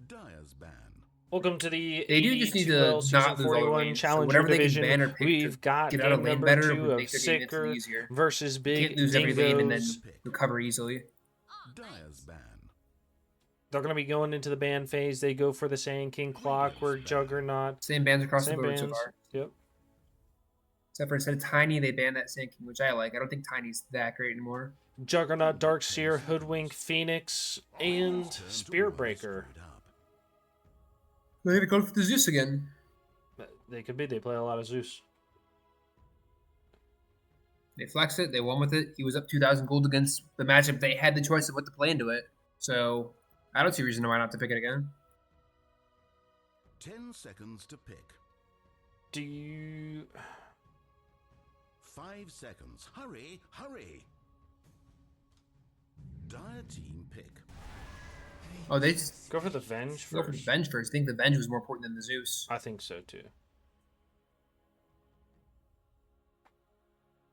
Dyer's ban. Welcome to the They do just need to AD2L Season not lose all their 41 lanes. So Challenger whatever they can Division. ban or pick We've to got get out of game lane number better 2 would of make their game infinitely SICKR easier. versus You can't Big lose every lane and then Dingos. recover easily. Dyer's ban. They're going to be going into the ban phase. They go for the Sand King, Clockwork, Juggernaut. Same bans across Same the board so bands. far. Yep. Except for instead of Tiny, they banned that Sand King, which I like. I don't think Tiny's that great anymore. Juggernaut, Darkseer, Hoodwink, Phoenix, and Spirit Breaker. They're going to go for the Zeus again. They could be. They play a lot of Zeus. They flexed it. They won with it. He was up 2,000 gold against the matchup. They had the choice of what to play into it. So I don't see a reason why not to pick it again. 10 seconds to pick. Do you... 5 seconds. Hurry, hurry. Dyer team pick. Oh, they just Go for the Venge go for the first. Venge first. I think the Venge was more important than the Zeus. I think so, too.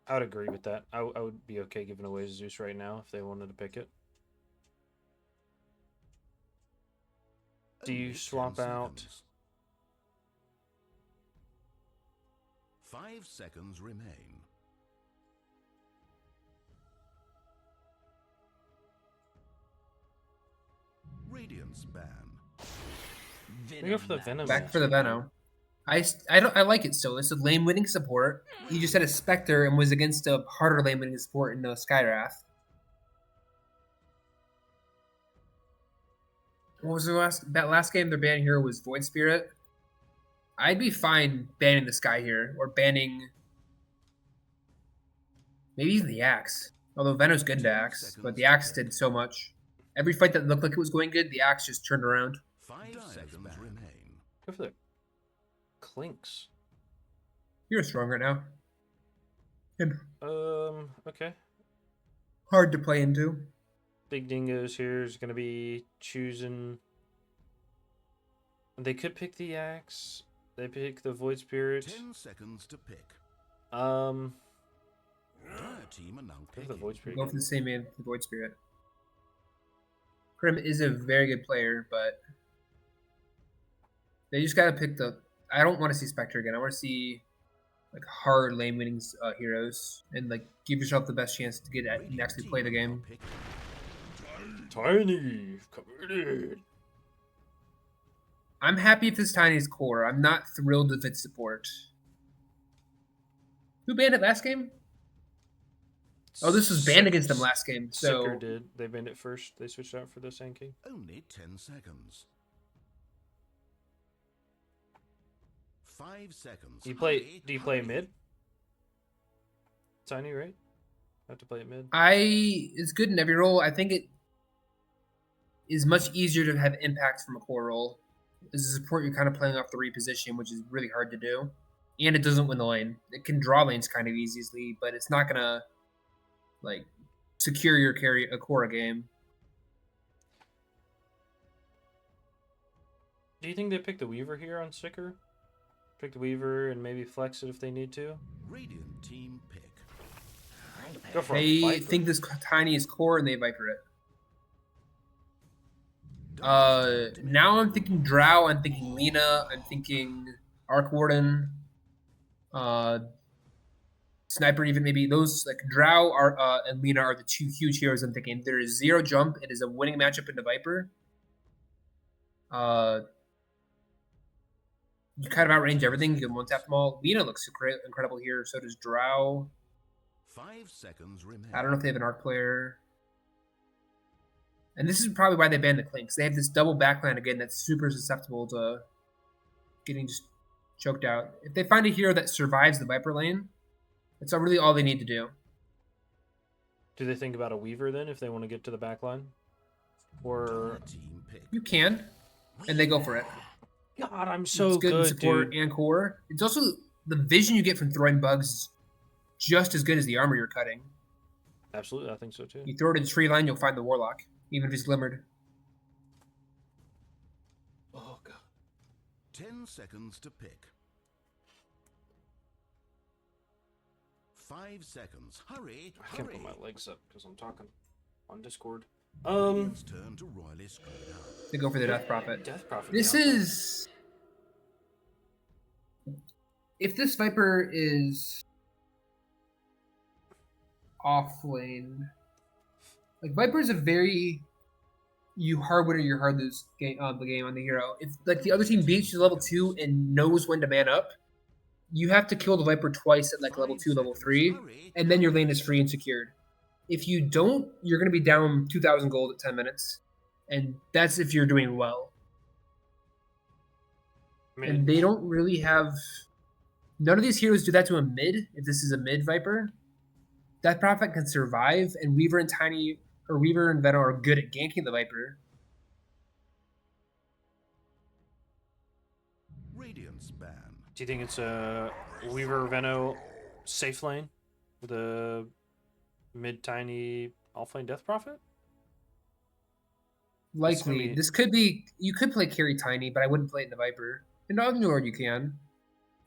I would agree with that. I would be okay giving away Zeus right now if they wanted to pick it. Do you Only 10 swap out... seconds. 5 seconds remain. Radiance ban. We go for the Venom. Back for the Venom. I like it still. It's a lane winning support. He just had a SPECTR and was against a harder lane winning support in the Skywrath. What was the last game their ban here was Void Spirit? I'd be fine banning the Sky here, or banning maybe even the Axe. Although Venom's good to Axe, but the Axe did so much. Every fight that looked like it was going good, the Axe just turned around. 5 seconds remain. Go for the Clinks. You're strong right now. And Okay. hard to play into. Big Dingoes here is going to be choosing... They could pick the Axe. They pick the Void Spirit. 10 seconds to pick. Dyer Dyer team are now go for the picking. Void Spirit. Go for the same man, the Void Spirit. Prim is a very good player, but they just gotta pick the. I don't want to see Spectre again. I want to see like hard lane winning heroes and like give yourself the best chance to get at and actually play the game. Tiny, committed. I'm happy if this Tiny's core. I'm not thrilled if it's support. Who banned it last game? Oh, this was banned against them last game. So SICKR did. They banned it first. They switched out for the Sand King. Only 10 seconds. 5 seconds. Do you play? Hurry, Do you play hurry. mid? Tiny, right? Have to play it mid. it's good in every role. I think it is much easier to have impact from a core role. As a support, you're kind of playing off the reposition, which is really hard to do. And it doesn't win the lane. It can draw lanes kind of easily, but it's not gonna like secure your carry a core game. Do you think they pick the Weaver here on SICKR? Pick the Weaver and maybe flex it if they need to. Radiant team pick. Go for a They Viper. think this Tiny is core and they Viper it. Now I'm thinking Drow, I'm thinking Lena, I'm thinking Arc Warden, Sniper, even maybe those like Drow are and Lena are the two huge heroes I'm thinking. There is zero jump. It is a winning matchup into Viper. You kind of outrange everything. You can one tap them all. Lena looks incredible here. So does Drow. 5 seconds remain. I don't know if they have an arc player. And this is probably why they banned the Clinks. They have this double backline again that's super susceptible to getting just choked out. If they find a hero that survives the Viper lane, that's really all they need to do. Do they think about a Weaver then if they want to get to the back line? Or Dyer team pick. You can, and they go for it. God, I'm so It's good in good, support dude. and core. It's also the vision you get from throwing bugs is just as good as the armor you're cutting. Absolutely, I think so too. You throw it in the tree line, you'll find the Warlock, even if he's glimmered. Oh god. 10 seconds to pick. 5 seconds. Hurry, I can't hurry. put my legs up because I'm talking on Discord. Radiant's turn to royally screwed up. They go for the Death Prophet. Death Prophet. This yeah, okay. is... If this Viper is off lane, like Viper is a very you hard win or you hard lose game on the game on the hero. If like the other team beats you level 2 and knows when to man up, you have to kill the Viper twice at like level 2, level 3, and then your lane is free and secured. If you don't, you're going to be down 2,000 gold at 10 minutes, and that's if you're doing well. I mean, And they don't really have. None of these heroes do that to a mid. If this is a mid Viper, Death Prophet can survive, and Weaver and Tiny or Weaver and Venom are good at ganking the Viper. Radiant's ban. do you think it's a Weaver Veno safe lane with a mid tiny offlane Death Prophet? Likely, be- this could be. You could play carry Tiny, but I wouldn't play it in the Viper. In Underlord, you can.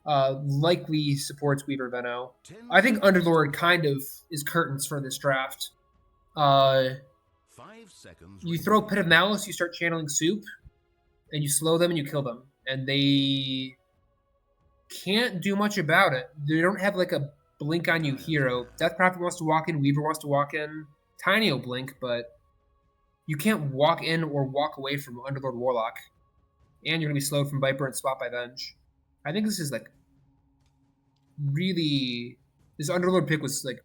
Likely supports Weaver Veno. I think Underlord kind of is curtains for this draft. 5 seconds. You throw Pit of Malice, you start channeling Soup, and you slow them and you kill them. And they can't do much about it. They don't have like a blink on you hero. Death Prophet wants to walk in, Weaver wants to walk in. Tiny will blink, but you can't walk in or walk away from Underlord Warlock. And you're going to be slowed from Viper and Swap by Venge. I think this is like really. This Underlord pick was like.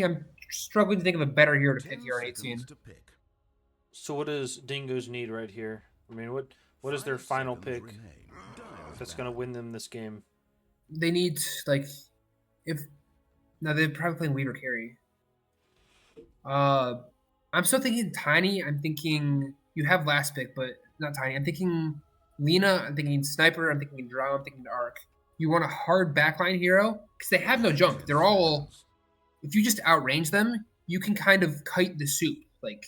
I'm struggling to think of a better hero to pick here on 18. So what does Dingos need right here? I mean, what is their final pick that's going to win them this game? They need like if now they're probably playing Weaver carry. I'm still thinking Tiny. I'm thinking you have last pick, but not Tiny. I'm thinking Lena. I'm thinking Sniper. I'm thinking Drow. I'm thinking Arc. You want a hard backline hero because they have no jump. They're all. If you just outrange them, you can kind of kite the Soup. Like,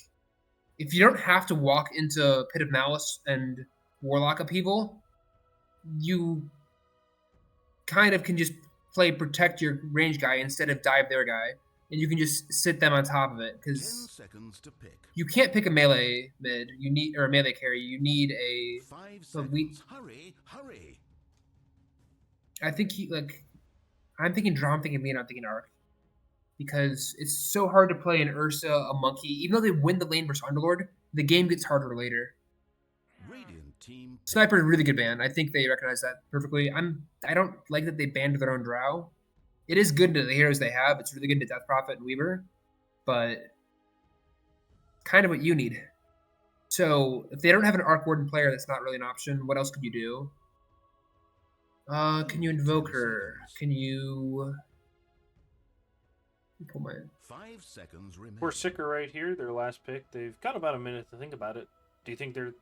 if you don't have to walk into Pit of Malice and Warlock upheaval, you kind of can just play protect your range guy instead of dive their guy, and you can just sit them on top of it because you can't pick a melee mid. You need or a melee carry. You need a. 5 seconds. Hurry, hurry. I think I'm thinking Draw. I'm thinking Lena. I'm thinking Arc. Because it's so hard to play an Ursa, a Monkey. Even though they win the lane versus Underlord, the game gets harder later. Radiant team. Sniper is a really good ban. I think they recognize that perfectly. I don't like that they banned their own Drow. It is good to the heroes they have. It's really good to Death Prophet and Weaver. But kind of what you need. So if they don't have an Arc Warden player, that's not really an option. What else could you do? Can you invoke her? Can you... Pull my 5 seconds remain. For SICKR right here, their last pick. They've got about a minute to think about it. Do you think they're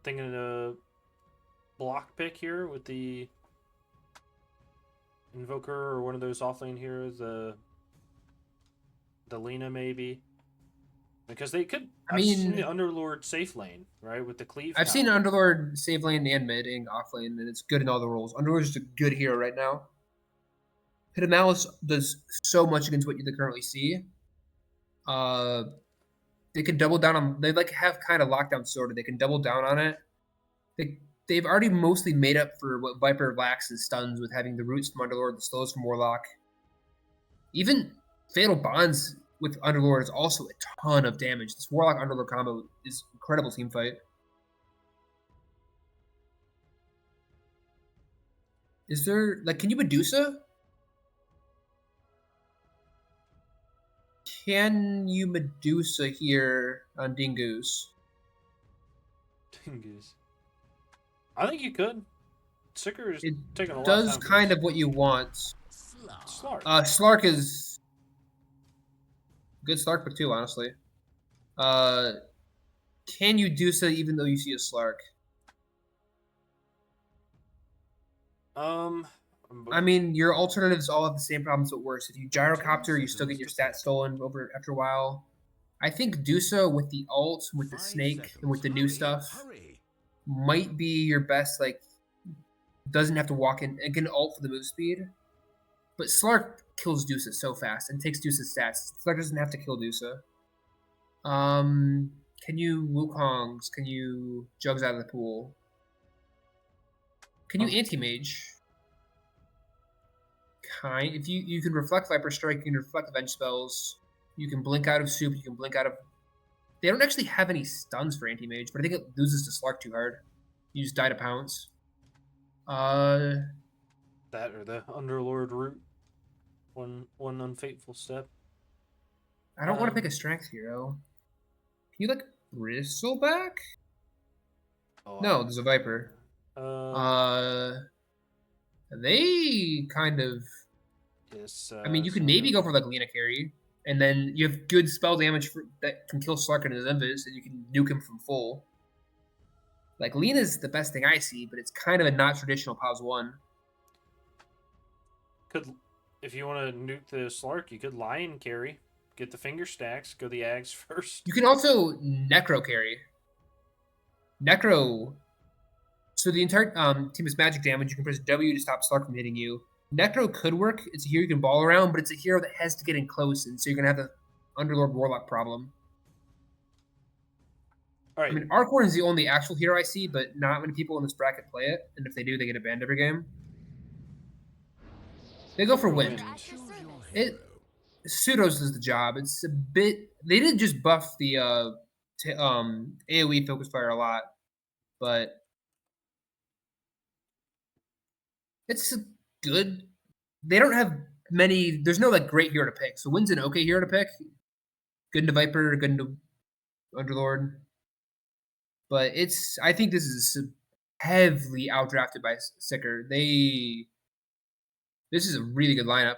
thinking a block pick here with the Invoker or one of those offlane heroes, the Lena maybe? Because they could. I've seen the Underlord safe lane, right, with the cleave. I've seen Underlord safe lane and mid and off lane, and it's good in all the roles. Underlord's just a good hero right now. Pit of Malice does so much against what you currently see. They can double down on. They like have kind of lockdown sorted. They can double down on it. They've already mostly made up for what Viper lacks in stuns with having the roots from Underlord, the slows from Warlock. Even Fatal Bonds with Underlord is also a ton of damage. This Warlock Underlord combo is incredible team fight. Is there like can you Medusa? Can you Medusa here on Dingos? Dingos. I think you could. SICKR is taking a lot does of time kind of what you want. Slark. Slark is good Slark pick too, honestly. Can you do so even though you see a Slark? I mean, your alternatives all have the same problems but worse. If you gyrocopter, you still get your stats stolen over after a while. I think Dusa with the ult, with the snake, and with the new stuff might be your best, like, doesn't have to walk in and can ult for the move speed. But Slark kills Dusa so fast and takes Dusa's stats. Slark doesn't have to kill Dusa. Can you Wukongs? Can you Jugs out of the pool? Can you anti-mage? If you can reflect Viper Strike, you can reflect Avenge spells. You can blink out of soup. You can blink out of. They don't actually have any stuns for anti-mage, but I think it loses to Slark too hard. You just die to pounce. That or the Underlord route. One unfaithful step. I don't want to pick a strength hero. Can you like Bristleback? Oh, No, there's a Viper. They kind of. Yes. I mean, you can maybe go for like Lena Carry, and then you have good spell damage that can kill Slark and his Invis, and you can nuke him from full. Like Lena's the best thing I see, but it's kind of a not traditional pause 1. If you want to nuke the Slark, you could Lion Carry, get the finger stacks, go the Ags first. You can also Necro Carry. Necro. So the entire team is magic damage. You can press W to stop Slark from hitting you. Necro could work. It's a hero you can ball around, but it's a hero that has to get in close, and so you're going to have the Underlord Warlock problem. All right. I mean, Arkhorn is the only actual hero I see, but not many people in this bracket play it, and if they do, they get a banned every game. They go for Wind. Pseudos does the job. It's a bit... They did just buff the AoE Focus Fire a lot, but... It's good. They don't have many... There's no, like, great hero to pick. So Wind's an okay hero to pick. Good into Viper, good into Underlord. But it's... I think this is heavily outdrafted by SICKR. This is a really good lineup.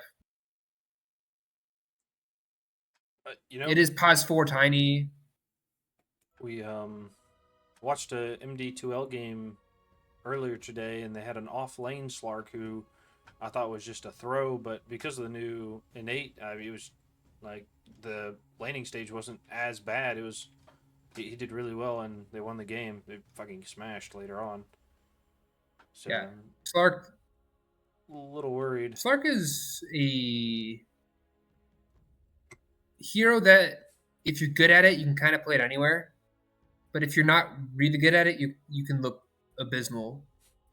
It is pause 4 tiny. We watched a MD2L game earlier today, and they had an off-lane Slark who I thought was just a throw, but because of the new innate, it was like the laning stage wasn't as bad. It was he did really well, and they won the game. They fucking smashed later on. So, yeah, Slark. A little worried. Slark is a hero that if you're good at it, you can kind of play it anywhere. But if you're not really good at it, you can look abysmal.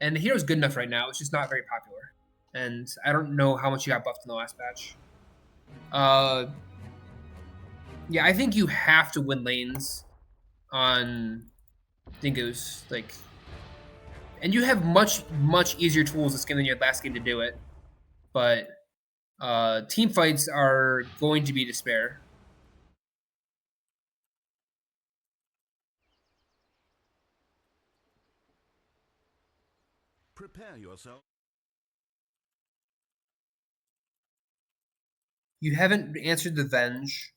And the hero's good enough right now. It's just not very popular. And I don't know how much you got buffed in the last patch. Yeah, I think you have to win lanes on Dingos. And you have much easier tools this game than you had last game to do it. But team fights are going to be despair. Prepare yourself. You haven't answered the Venge.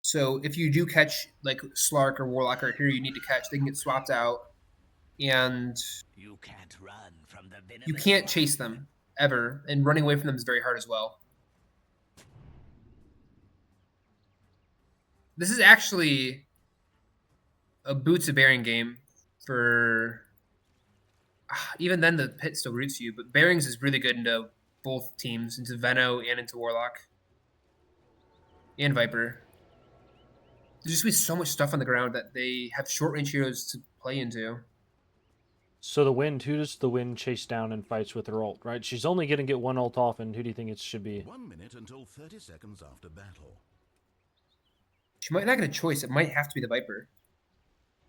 So if you do catch like Slark or Warlock or hero you need to catch, they can get swapped out. And you can't run from the you can't chase them ever, and running away from them is very hard as well. This is actually a boots of bearing game for even then the pit still roots you, but bearings is really good into both teams, into Veno and into Warlock and Viper. There's just be so much stuff on the ground that they have short range heroes to play into. So the Wind, who does the Wind chase down and fights with her ult, right? She's only going to get one ult off, and who do you think it should be? 1 minute until 30 seconds after battle. She might not get a choice. It might have to be the Viper.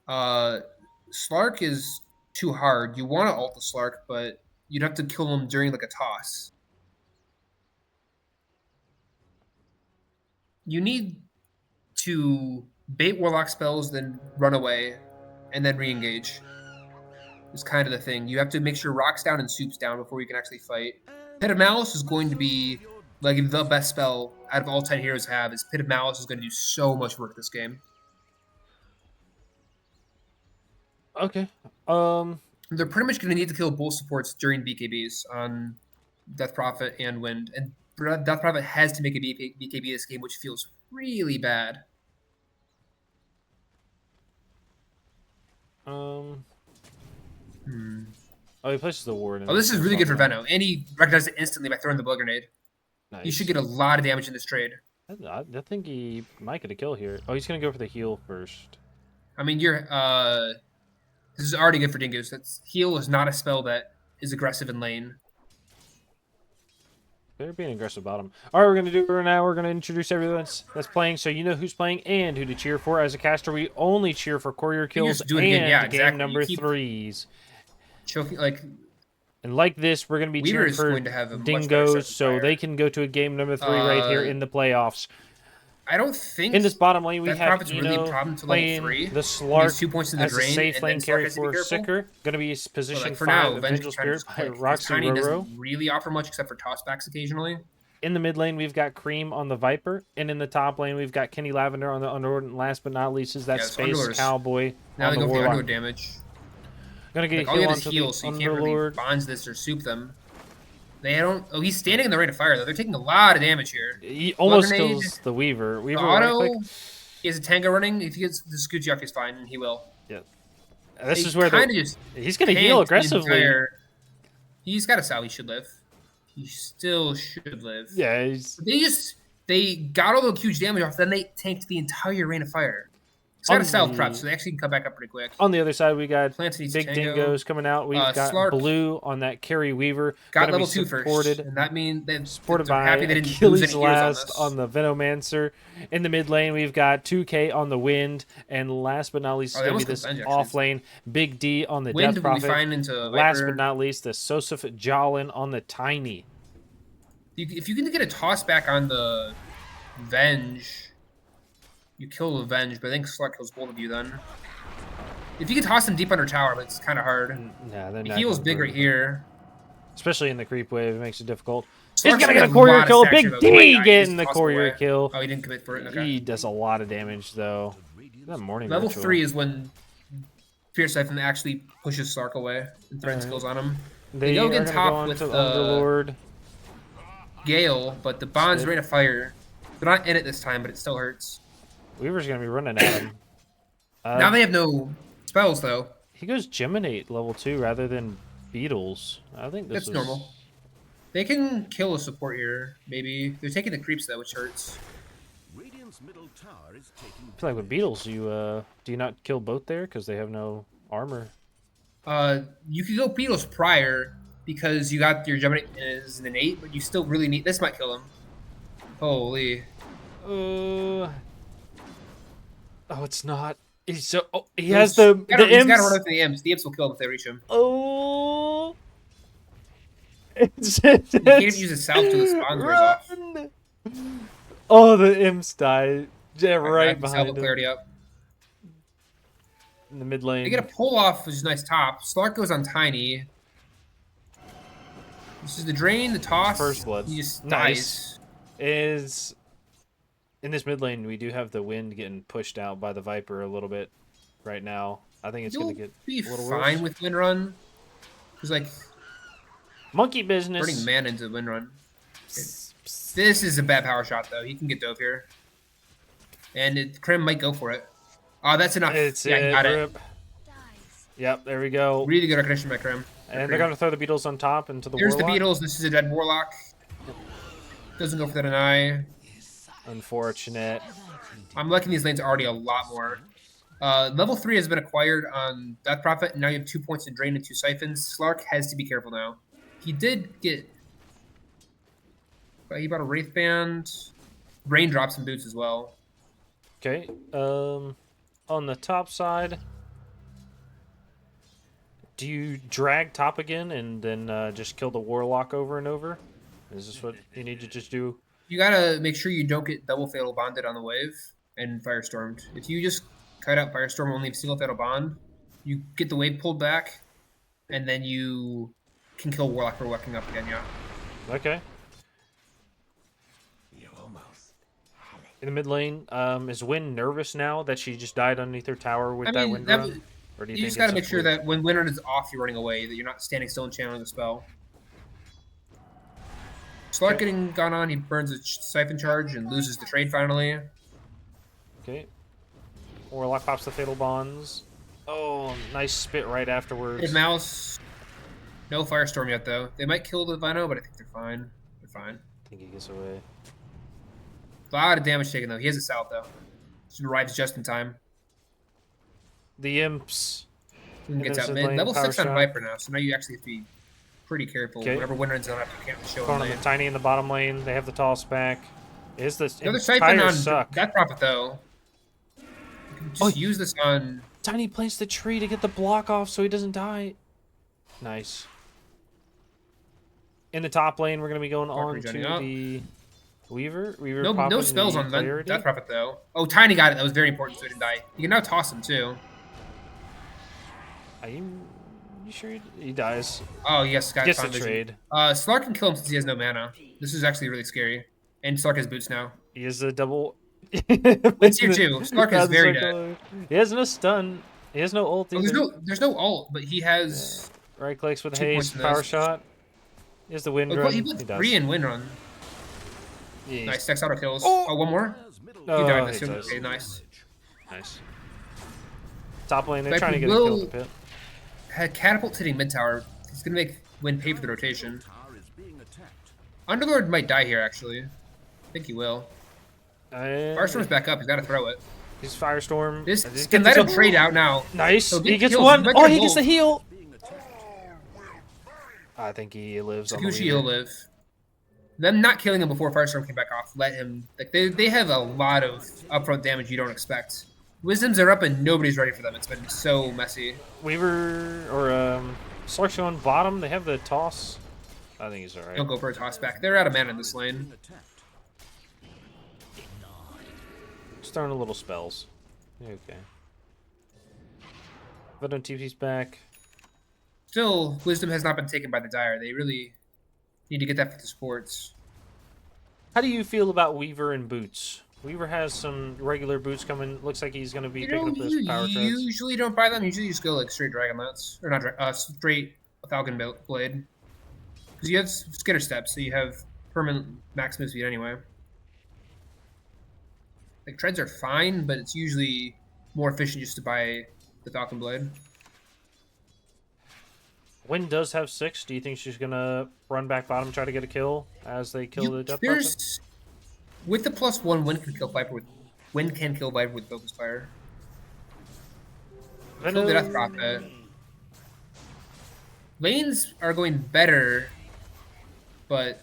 Slark is too hard. You want to ult the Slark, but you'd have to kill him during like a toss. You need to bait Warlock spells, then run away, and then re-engage. Is kind of the thing. You have to make sure Rock's down and Soup's down before you can actually fight. Pit of Malice is going to be like the best spell out of all 10 heroes have. Is Pit of Malice is going to do so much work this game. Okay. They're pretty much going to need to kill both supports during BKBs on Death Prophet and Wind. And Death Prophet has to make a BKB this game, which feels really bad. Oh, he places the ward. Oh, this is really good for Veno. And he recognizes it instantly by throwing the blood grenade. Nice. You should get a lot of damage in this trade. I think he might get a kill here. Oh, he's gonna go for the heal first. I mean, this is already good for Dingos. Heal is not a spell that is aggressive in lane. They're being aggressive bottom. All right, we're gonna do right now. We're gonna introduce everyone that's playing, so you know who's playing and who to cheer for. As a caster, we only cheer for courier kills just do it and again. Yeah, game exactly. number You keep 3s. Choking like And like this, we're gonna be Weaver cheering is for going to have a much better Dingos, set so fire. they can go to a game number 3 right here in the playoffs. I don't think In this bottom lane, we that have Prophet's really a Eno problem to level playing 3. the He Slark needs 2 points in the as a drain, safe and lane then Slark carry has to be for careful. SICKR. Going to be But, position like, for 5 now, of Venge Vigil is trying to Spirit just by play, 'cause Roxy Tiny Roro. doesn't really offer much except for tossbacks occasionally. In the mid lane, we've got Cream on the Viper, and in the top lane, we've got Kenny Lavender on the Underlord, and last but not least is that this Space Underlord is- Cowboy Now on they the go for the Warlock. Underlord damage. Gonna get Like, a all you heal have is onto heal, the so you can't really Underlord. bonds this or soup them. They don't. Oh, he's standing in the rate of fire though. They're taking a lot of damage here. He almost Grenade. kills the Weaver. The Weaver right auto. click. He has a tango running. If he gets the scoot you off, he's fine, and he will. This They is where kinda just he's gonna heal tanked the aggressively. He's got a Sal. He should live. He still should live. Yeah, he's They got all the huge damage off. Then they tanked the entire rain of fire. He's got On a self the- prep, so they actually can come back up pretty quick. on the other side. We got Plants needs Big tango. Dingos coming out. We've got Slark Blue on that carry Weaver. Got Gonna level be 2 first, supported. and that means they're Supported by happy they didn't lose Achilles any years last on on the Venomancer. In the mid lane, we've got 2K on the Wind, and last but not least, Oh, is they going to be almost this killed Venge, off lane. Big D on the Wind Death will be Prophet. fine into Last Viper. but not least, the Sosif Jalen on the Tiny. If you can get a toss back on the Venge, you kill the Venge, but I think Slark kills both of you then. If you can toss him deep under tower, but it's kind of hard. Nah, they're He not heals going big for right it. here. Especially in the creep wave, it makes it difficult. He's Slark's gonna get a got courier lot of kill. stature, Big though, so D he getting just the tossed courier away. kill. Oh, he didn't commit for it. Okay. He does a lot of damage though. That morning Level ritual. 3 is when Fierce Siphon actually pushes Slark away and threatens kills on him. They go are get gonna top go on with to the- Underlord. Gale, but the Bond's Spit. rate of fire. They're not in it this time, but it still hurts. Weaver's gonna be running at him. Now they have no spells though. He goes Geminate level 2 rather than Beetles. I think this That's is normal. They can kill a support here, maybe. They're taking the creeps though, which hurts. Radiant's middle tower is taking I feel like with Beetles, you do you not kill both there because they have no armor? You could go Beetles prior because you got your Gemini is an innate, but you still really need this might kill him. Holy. Oh, it's not. He's so. Oh, he He's has the gotta run imps. away from the imps. The imps will kill him if they reach him. Oh. You can't even use a salve till the spawn wears off. Run! Oh, the imps die. Yeah, right Salve behind will him clarity up. in the mid lane. They get a pull off, which is a nice top. Slark goes on Tiny. This is the drain, the toss. First blood. He just Nice. dies. Is in this mid lane we do have the Wind getting pushed out by the Viper a little bit right now. I think it's You'll gonna get be a little fine worse. with Windrun. Because, like, Monkey business. burning mana into Windrun. This is a bad power shot, though. He can get dove here. And Krim might go for it. Oh, that's enough. It's Yeah, he got it. rip. Yep, there we go. Really good recognition by Krim. And they're gonna throw the Beetles on top into the Here's Warlock. the Beetles. This is a dead Warlock. Doesn't go for the deny. Unfortunate. I'm liking these lanes already a lot more. Level 3 has been acquired on Death Prophet, and now you have 2 points in Drain and 2 Siphons. Slark has to be careful now. He did get... He bought a Wraith Band. Raindrops and Boots as well. Okay. On the top side, do you drag top again and then just kill the Warlock over and over? Is this what you need to just do? You gotta make sure you don't get double Fatal Bonded on the wave and Firestormed. If you just cut out Firestorm and only have single Fatal Bond, you get the wave pulled back, and then you can kill Warlock for walking up again, yeah. Okay. In the mid lane, is Wynn nervous now that she just died underneath her tower with that wind run? Or do You think just gotta it's make sure fluke? that when Windrun is off, you're running away, that you're not standing still and channeling the spell. Slark getting gone on, he burns a Siphon Charge and loses the trade finally. Okay. Warlock pops the Fatal Bonds. Oh, nice spit right afterwards. His mouse. No Firestorm yet, though. They might kill the Vino, but I think they're fine. They're fine. I think he gets away. A lot of damage taken though. He has a salve though. She arrives just in time. The imps. And gets this out is mid. lane Level power 6 on shot. Viper now, so now you actually have to be pretty careful. Okay. Whenever Wind runs on up, you can't show Going him on the lane. Tiny in the bottom lane. They have the toss back. Is this The other siphon entire on suck? Death Prophet though. You can just use this on. Tiny plants the tree to get the block off so he doesn't die. Nice. In the top lane, we're going to be going on regenerating to up. the Weaver. Weaver No popping spells the on clarity. Death Prophet though. Oh, Tiny got it. That was very important so he didn't die. You can now toss him too. Are you sure he dies? Oh yes, got Gets the Fine Vision. trade. Slark can kill him since he has no mana. This is actually really scary. And Slark has boots now. He is a double. Wind's here too. Slark is very dead. He has no stun. He has no ult Oh, either. there's no ult, but he has. Right clicks with 2 points haste, in power this. shot. He has the wind Oh, run. he He put does. 3 in Wind Run. Yeah, Nice. Tex auto kills. Oh! Oh, one more. Oh, He died he this soon. does. Okay, nice. Nice. Top lane, they're Like, trying to get a kill in the pit. Had catapult hitting mid tower. It's gonna make Wind pay for the rotation. Tower is being attacked. Underlord might die here actually. I think he will. Firestorm's back up. He's got to throw it. He's Firestorm. This Does he can get let the him kill? trade out now. Nice. So He get gets kills. one. He might Oh, get he gets the both. heal. Being attacked. I think he lives on the Sakushi will Weaver. live. Them not killing him before Firestorm came back off. Let him. Like they have a lot of upfront damage you don't expect. Wisdoms are up and nobody's ready for them. It's been so messy. Weaver or Selection on bottom. They have the toss. I think he's alright. Don't go for a toss back. They're out of mana in this lane. Being attacked. Just throwing a little spells. Okay. Venom TP's back. Still, Wisdom has not been taken by the Dire. They really need to get that for the sports. How do you feel about Weaver and boots? Weaver has some regular boots coming. Looks like he's going to be picking up those power treads. usually don't buy them. Usually just go like straight Dragonlance. Or not, straight Falcon Blade. Because you have Skitter Steps, so you have permanent max move speed anyway. Like, treads are fine, but it's usually more efficient just to buy the Falcon Blade. Wynn does have 6. Do you think she's going to run back bottom, try to get a kill as they kill the Death Prophet? With the +1, Wind can kill Viper with Focus Fire. Kill the Death Prophet. Lanes are going better, but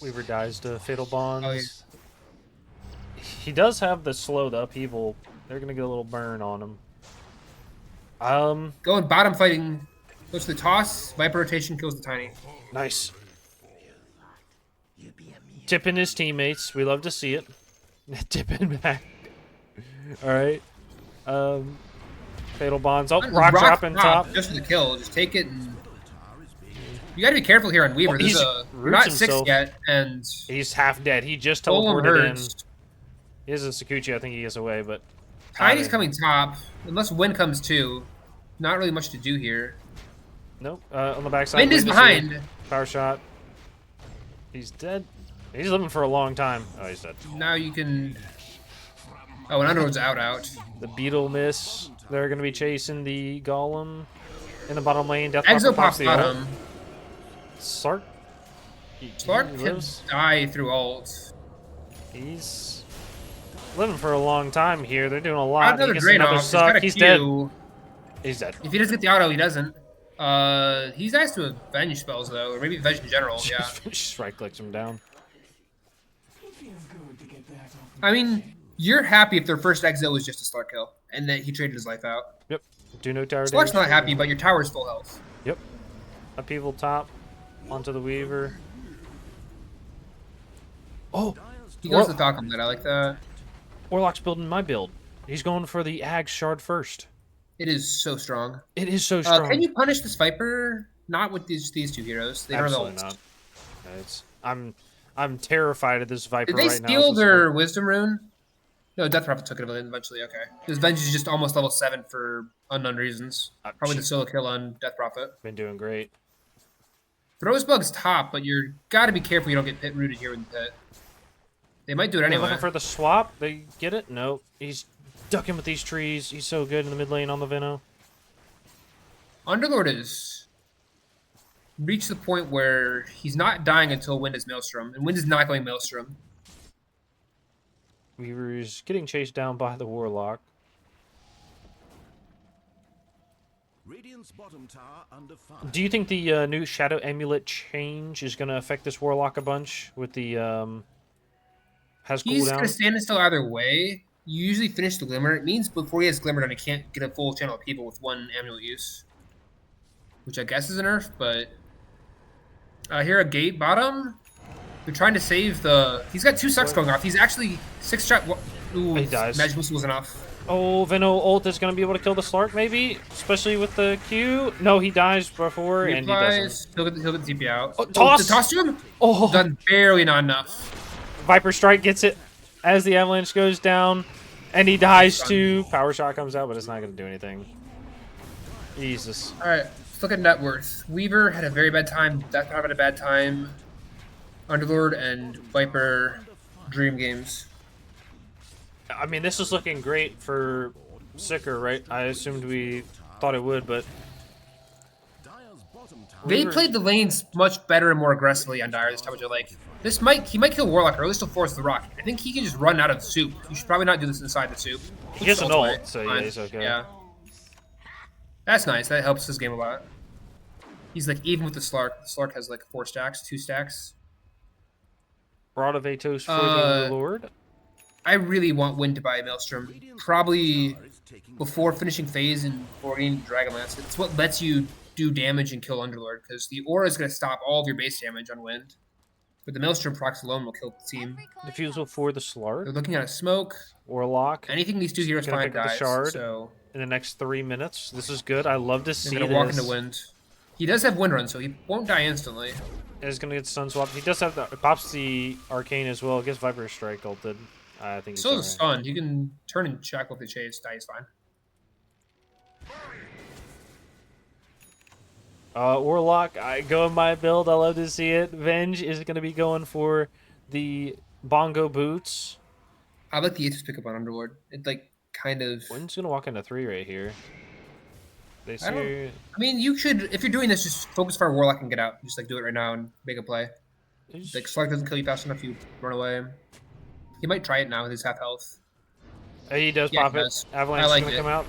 Weaver dies to Fatal Bonds. Oh, yeah. He does have the slowed upheaval. They're going to get a little burn on him. going bottom fighting. Goes to the toss. Viper rotation kills the Tiny. Nice. Tipping his teammates. We love to see it. Tipping back. Alright. Fatal Bonds. Oh, rock dropping top. Just for the kill. Just take it. And... You got to be careful here on Weaver. We're not 6 himself. yet, and He's half dead. He just Golem teleported in. hurts. He is a Sakuchi. I think he gets away, but... Tiny's coming top. Unless Wind comes too. Not really much to do here. Nope. On the backside. Wind is behind. Power shot. He's dead. He's living for a long time. Oh, he's dead. Now you can... Oh, and Underwood's out. The Beetle miss. They're going to be chasing the Golem in the bottom lane. Death Exo Prophet pops the ult. bottom. Sark. Clark he can lives. die through ult. He's living for a long time here. They're doing a lot. Another He gets drain another off. suck. He's dead. He's dead. If he doesn't get the auto, he doesn't. He's nice to avenge spells though, or maybe avenge in general. Yeah. Just right clicks him down. I mean, you're happy if their first exo was just a Slark kill, and that he traded his life out. Yep. Do no tower Slark's damage. not happy, but your tower's full health. Yep. Upheaval top onto the Weaver. Oh, He goes to the Falcon Blade. I like that. Warlock's building my build. He's going for the Ag Shard first. It is so strong. It is so strong. Can you punish this Viper? Not with these two heroes. They Absolutely don't have not. It's, I'm terrified of this Viper Did they right now. steal their Wisdom Rune? No, Death Prophet took it eventually. Okay. Because Venge is just almost level 7 for unknown reasons. Probably the solo kill on Death Prophet. Been doing great. Throwsbug's top, but you're got to be careful you don't get pit rooted here in the pit. They might do it They're anyway. looking for the swap. They get it? Nope. He's ducking with these trees. He's so good in the mid lane on the Veno. Underlord has reached the point where he's not dying until Wind is Maelstrom, and Wind is not going Maelstrom. Weaver's getting chased down by the Warlock. Radiant's bottom tower under fire. Do you think the new Shadow Amulet change is going to affect this Warlock a bunch with the has He's cooldown? gonna stand still either way. You usually finish the Glimmer. It means before he has Glimmer done, he can't get a full channel of people with one amulet use. Which I guess is a nerf, but... here a gate bottom. They're trying to save the... He's got 2 sucks going off. He's actually 6-shot... Ooh, He dies. Magic Missile was enough. Oh, Veno ult is going to be able to kill the Slark, maybe? Especially with the Q? No, he dies before, and he doesn't. He'll get the TP out. Oh, toss! The toss to him? Oh, Done barely not enough. Viper Strike gets it as the Avalanche goes down, and he dies too. Power Shot comes out, but it's not going to do anything. Jesus. Alright, let's look at net worth. Weaver had a very bad time. Death Power had a bad time. Underlord and Viper Dream Games. I mean, this is looking great for SICKR, right? I assumed we thought it would, but... Dire's bottom tower. They played the lanes much better and more aggressively on Dire this time, which I like. He might kill Warlock, or at least he'll force the rock. I think he can just run out of the soup. You should probably not do this inside the soup. He has an Ult away. ult, so Fine. yeah, he's okay. Yeah. That's nice. That helps his game a lot. He's like even with the Slark. The Slark has like 4 stacks, 2 stacks. Rod of Atos for the Lord. I really want Wind to buy Maelstrom. Probably before finishing phase and before getting Dragonlance. It's what lets you do damage and kill Underlord, because the aura is going to stop all of your base damage on Wind. But the Maelstrom procs alone will kill the team. Diffusal for the They're Slark. looking at a smoke. Warlock. Anything these 2 heroes Gonna find pick up the dies. shard. So In the next 3 minutes. This is good. I love to see they're this. going to walk into Wind. He does have Wind Run, so he won't die instantly. Is going to get stun swapped. He does have the... Pops the Arcane as well. Gets Viper Strike ulted. I think Still he's is stun. You can turn and check with the chase. Die is fine. Warlock, I go in my build. I love to see it. Venge is going to be going for the Bongo Boots. I like the Aegis pickup on Underlord. It like kind of... Wind's going to walk into 3 right here. They see... I mean, you should, if you're doing this, just focus for Warlock and get out. Just like do it right now and make a play. Like Slark doesn't kill you fast enough, you run away. He might try it now with his half health. He does Yeah, pop he it. does. Avalanche I is like going to it. come out.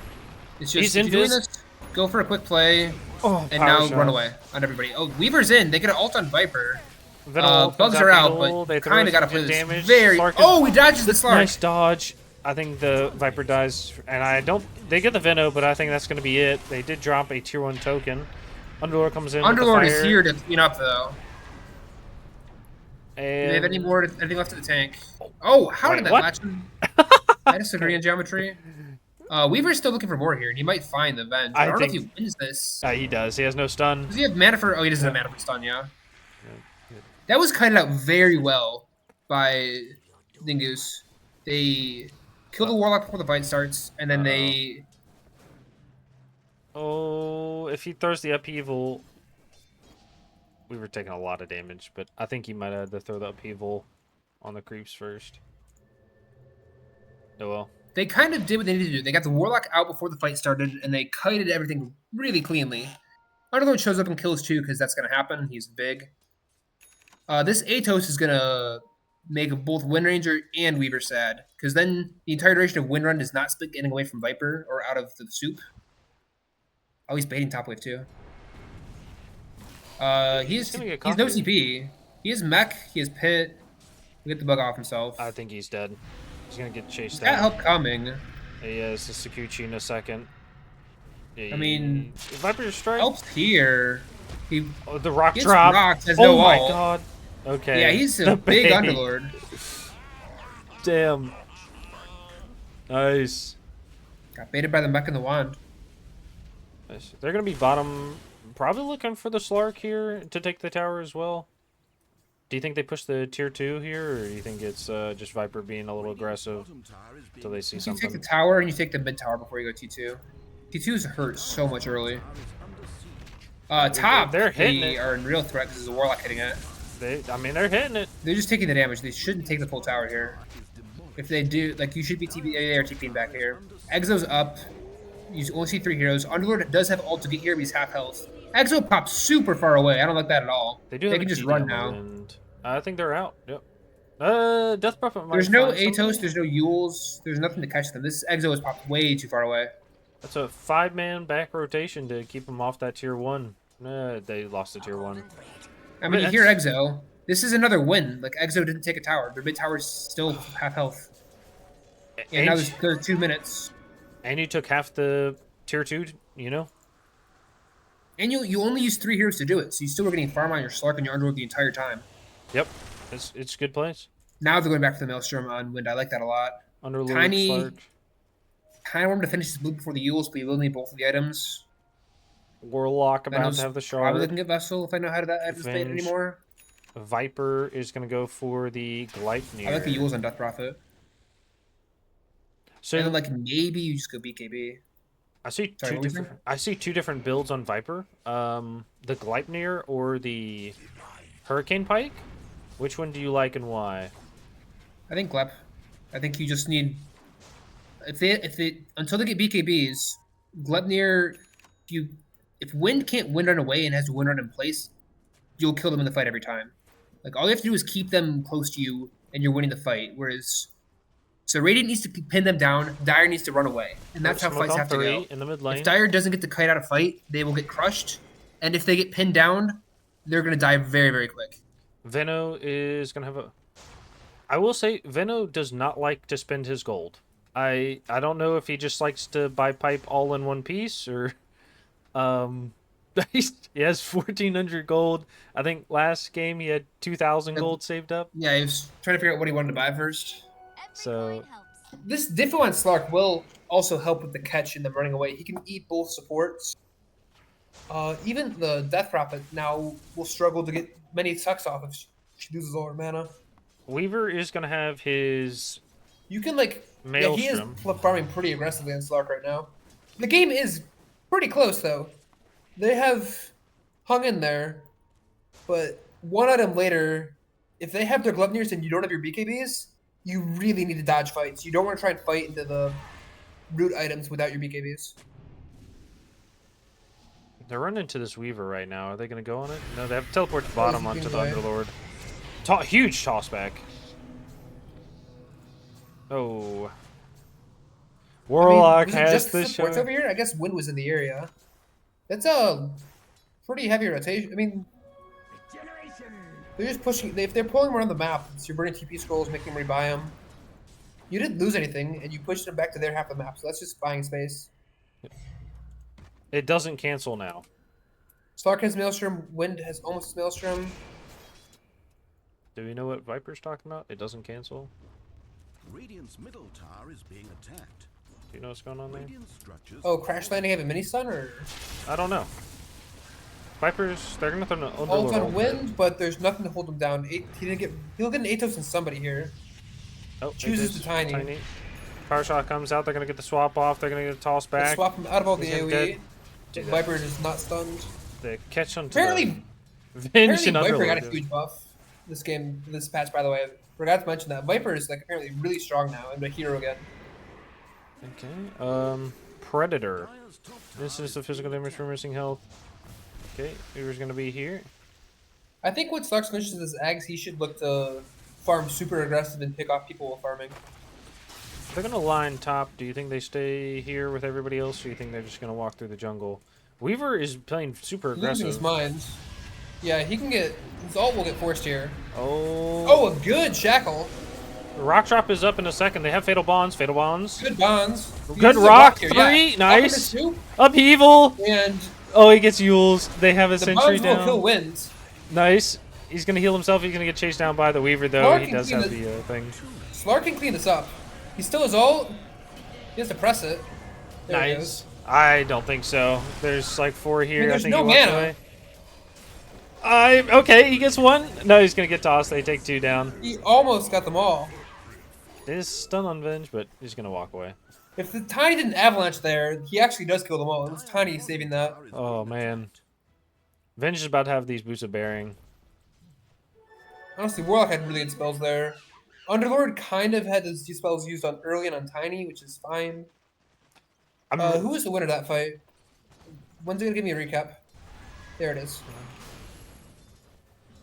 It's He's just, if you're doing invis. this, go for a quick play Oh, and power now shot. run away on everybody. Oh, Weaver's in. They get an ult on Viper. Venom comes Bugs are out, Beetle. but They throw kind of some got to play good this damage. very... Slark is- Oh, he dodges the Slark. Nice dodge. I think the Viper dies, and I don't... They get the Veno, but I think that's going to be it. They did drop a tier 1 token. Underlord comes in with the Underlord fire, is here to clean up, though. Do and... they have anything left in the tank? Oh, how Wait, did that what? latch him? I disagree in geometry. Weaver's still looking for more here, and he might find the Venge. I don't know if he wins this. He does. He has no stun. Does he have mana for... Oh, he doesn't have mana for stun, yeah. That was kited out very well by Dingos. They kill the Warlock before the fight starts, and then they... Oh, if he throws the upheaval... We were taking a lot of damage, but I think he might have to throw the upheaval on the creeps first. Oh well. They kind of did what they needed to do. They got the Warlock out before the fight started, and they kited everything really cleanly. Underlord shows up and kills too, because that's going to happen. He's big. This Atos is going to make both Wind Ranger and Weaver sad, because then the entire duration of Wind Run does not split getting away from Viper or out of the soup. Oh, he's baiting top wave too. He's no CP. He has mech. He has pit. He'll get the bug off himself. I think he's dead. He's gonna get chased He's got out. help coming. He has the Sakuchi in a second. I mean, Viper Strike. helps here. He Oh, the rock gets drop. rocked, has Oh no my ult. god. Okay. Yeah, he's The a big bait. Underlord. Damn. Nice. Got baited by the mech and the wand. Nice. They're gonna be bottom. Probably looking for the Slark here to take the tower as well. Do you think they push the tier 2 here, or do you think it's just Viper being a little aggressive until they see You something? take the tower and you take the mid tower before you go T2. T2's hurt so much early. Top, they're hitting they it. are in real threat because there's a Warlock hitting it. I mean, they're hitting it. They're just taking the damage. They shouldn't take the full tower here. If they do, like, you should be TP. They are TPing back here. Exo's up. You only see 3 heroes. Underlord does have ult to get here, but he's half health. Exo pops super far away. I don't like that at all. They do. They have can a just GD run on the now. wind. I think they're out. Yep. Death Prophet might There's no find Atos, somebody. there's no Yules, there's nothing to catch them. This Exo is popped way too far away. That's a 5-man back rotation to keep them off that tier 1. They lost the tier 1. I mean, you hear that's- Exo. This is another win. Like, Exo didn't take a tower. Their mid tower's still half health. And now there's 2 minutes. And you took half the tier 2, you know? And you only use 3 heroes to do it, so you still were getting farm on your Slark and your Underworld the entire time. Yep. It's good plays. Now they're going back for the Maelstrom on Wind. I like that a lot. Underlord, Tiny, Slark. kind of want him to finish his blue before the Yules, but you will need both of the items. Warlock about to have the shard. Probably looking at Vessel if I know how to play it anymore. Viper is going to go for the Gleipnir. I like the Yules on Death Prophet. So, and then, like, maybe you just go BKB. I see two different builds on Viper. The Gleipnir or the Hurricane Pike. Which one do you like and why? I think Glep. I think you just need until they get BKBs, Gleipnir. If Wind can't Wind Run away and has Wind Run in place, you'll kill them in the fight every time. Like, all you have to do is keep them close to you, and you're winning the fight. Whereas, so Radiant needs to pin them down. Dire needs to run away, and that's how fights have to go. In the mid lane. If Dire doesn't get the kite out of fight, they will get crushed, and if they get pinned down, they're gonna die very, very quick. Veno is gonna have a. I will say Veno does not like to spend his gold. I don't know if he just likes to buy pipe all in one piece or. He has 1,400 gold. I think last game he had 2,000 gold saved up. Yeah, he was trying to figure out what he wanted to buy first. So this Diffo on Slark will also help with the catch and the running away. He can eat both supports. Even the Death Prophet now will struggle to get many sucks off if she loses all her mana. Weaver is gonna have his. You can he is farming pretty aggressively on Slark right now. The game is pretty close though. They have hung in there, but one item later, if they have their Gleipnirs and you don't have your BKBs, you really need to dodge fights. You don't want to try and fight into the root items without your BKBs. They're running into this Weaver right now. Are they going to go on it? No, they have to teleport to bottom onto the Underlord. Huge toss back. Oh. Warlock has the shot. Over here, I guess Wind was in the area. That's a pretty heavy rotation. I mean, they're just pushing. If they're pulling around the map, so you're burning TP scrolls, making them rebuy them. You didn't lose anything, and you pushed them back to their half of the map. So that's just buying space. It doesn't cancel now. Slark has Maelstrom. Wind has almost Maelstrom. Do we know what Viper's talking about? It doesn't cancel. Radiant's middle tower is being attacked. Do you know what's going on there? Oh, Crash Landing have a mini stun, or I don't know. Vipers, they're gonna throw an Underlord on Wind, but there's nothing to hold him down. He'll get an Atos in somebody here. Oh, chooses the Tiny. Power shot comes out. They're gonna get the swap off. They're gonna get a toss back. Swap him out of all the AoE. Viper is not stunned. The catch on. Apparently Viper got a huge buff this patch. By the way, forgot to mention that Viper is apparently really strong now and a hero again. Okay. Predator. Instance of physical damage for missing health. Okay, Weaver's gonna be here. I think when Slark finishes his Ags, he should look to farm super aggressive and pick off people while farming. They're gonna line top. Do you think they stay here with everybody else, or do you think they're just gonna walk through the jungle? Weaver is playing super aggressive. Losing his mind. Yeah, he can get his ult will get forced here. Oh, a good shackle. Rock drop is up in a second. They have fatal bonds. Fatal bonds. Good bonds. Good rock. 3. Yeah. Nice. Upheaval. And he gets Yules. They have a sentry down. Will kill Winds. Nice. He's gonna heal himself. He's gonna get chased down by the Weaver though. Slark he does have the thing. Slark can clean this up. He still has ult. He has to press it. There nice. I don't think so. There's 4 here. I think no mana. Okay, he gets 1. No, he's gonna get tossed. They take 2 down. He almost got them all. It is stun on Venge, but he's gonna walk away. If the Tiny didn't avalanche there, he actually does kill them all. It's Tiny saving that. Oh man. Venge is about to have these boots of bearing. Honestly, Warlock had really good spells there. Underlord kind of had these spells used on early and on Tiny, which is fine. Who was the winner of that fight? When's it gonna give me a recap? There it is.